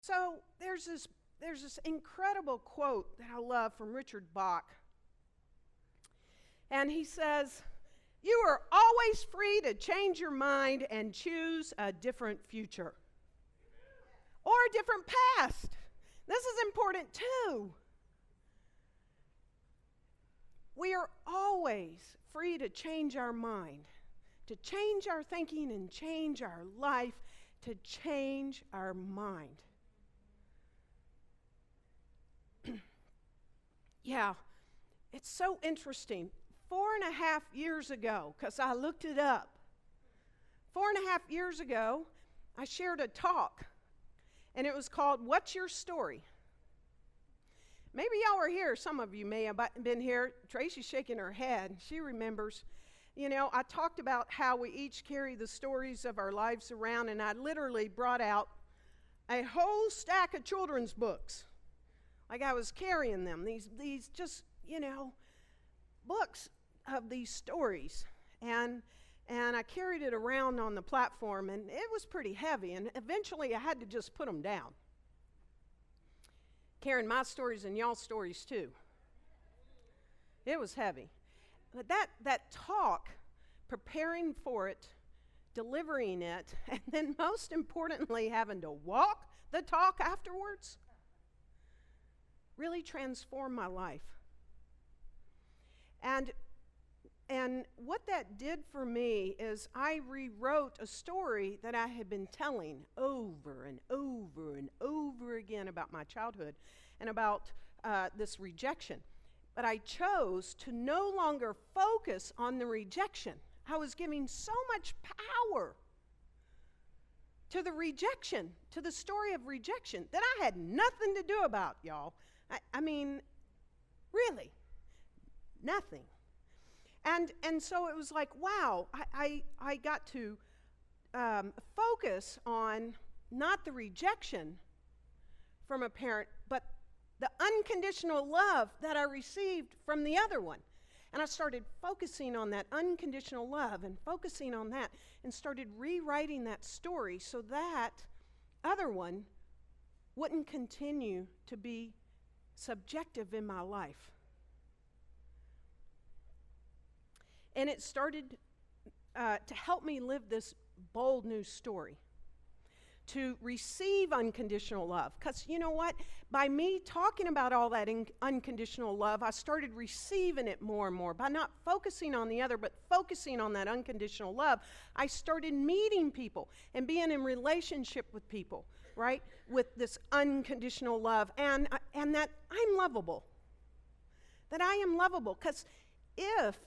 So there's this incredible quote that I love from Richard Bach. And he says, "You are always free to change your mind and choose a different future or a different past." This is important too. We are always free to change our mind, to change our thinking and change our life, to change our mind. Yeah, it's so interesting. 4.5 years ago, because I looked it up, 4.5 years ago, I shared a talk, and it was called, "What's Your Story?" Maybe y'all were here. Some of you may have been here. Tracy's shaking her head. She remembers. You know, I talked about how we each carry the stories of our lives around, and I literally brought out a whole stack of children's books. Like I was carrying them, these just, books of these stories. And I carried it around on the platform, and it was pretty heavy, and eventually I had to just put them down. Carrying my stories and y'all's stories too. It was heavy. But that talk, preparing for it, delivering it, and then most importantly having to walk the talk afterwards, really transformed my life. And what that did for me is I rewrote a story that I had been telling over and over and over again about my childhood and about this rejection. But I chose to no longer focus on the rejection. I was giving so much power to the rejection, to the story of rejection, that I had nothing to do about, y'all. I mean, really, nothing. And so it was like, wow, I got to focus on not the rejection from a parent, but the unconditional love that I received from the other one. And I started focusing on that unconditional love and focusing on that and started rewriting that story so that other one wouldn't continue to be subjective in my life. And it started to help me live this bold new story, to receive unconditional love. Because you know what? By me talking about all that unconditional love, I started receiving it more and more. By not focusing on the other, but focusing on that unconditional love, I started meeting people and being in relationship with people, right? With this unconditional love, and that I'm lovable. That I am lovable. Because if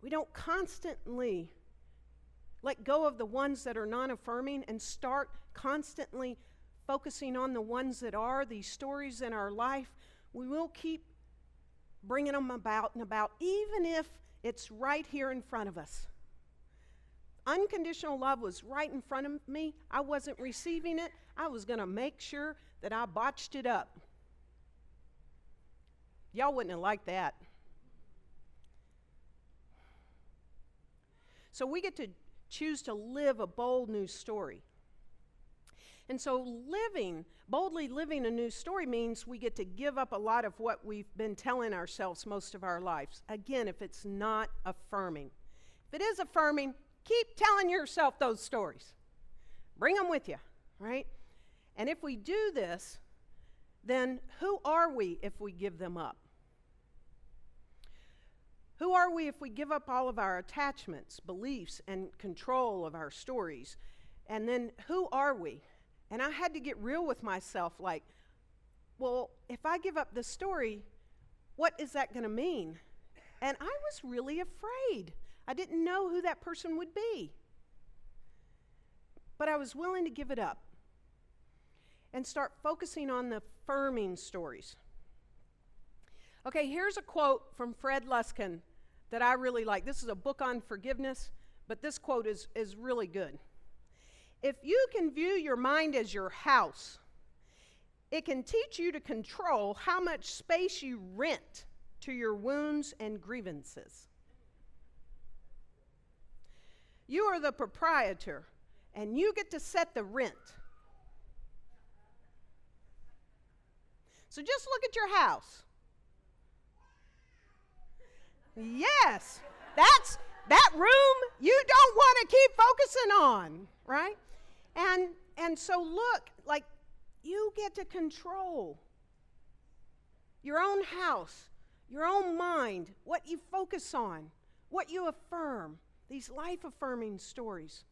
we don't constantly let go of the ones that are non-affirming and start constantly focusing on the ones that are, these stories in our life, we will keep bringing them about and about, even if it's right here in front of us. Unconditional love was right in front of me. I wasn't receiving it. I was going to make sure that I botched it up. Y'all wouldn't have liked that. So we get to choose to live a bold new story. And so boldly living a new story means we get to give up a lot of what we've been telling ourselves most of our lives. Again, if it's not affirming. If it is affirming, keep telling yourself those stories. Bring them with you, right? And if we do this, then who are we if we give them up? Who are we if we give up all of our attachments, beliefs, and control of our stories? And then who are we? And I had to get real with myself, like, well, if I give up this story, what is that going to mean? And I was really afraid. I didn't know who that person would be. But I was willing to give it up and start focusing on the affirming stories. Okay, here's a quote from Fred Luskin that I really like. This is a book on forgiveness, but this quote is really good. If you can view your mind as your house, it can teach you to control how much space you rent to your wounds and grievances. You are the proprietor, and you get to set the rent. So just look at your house. Yes, that's that room you don't want to keep focusing on, right? And so look, like, you get to control your own house, your own mind, what you focus on, what you affirm, these life-affirming stories.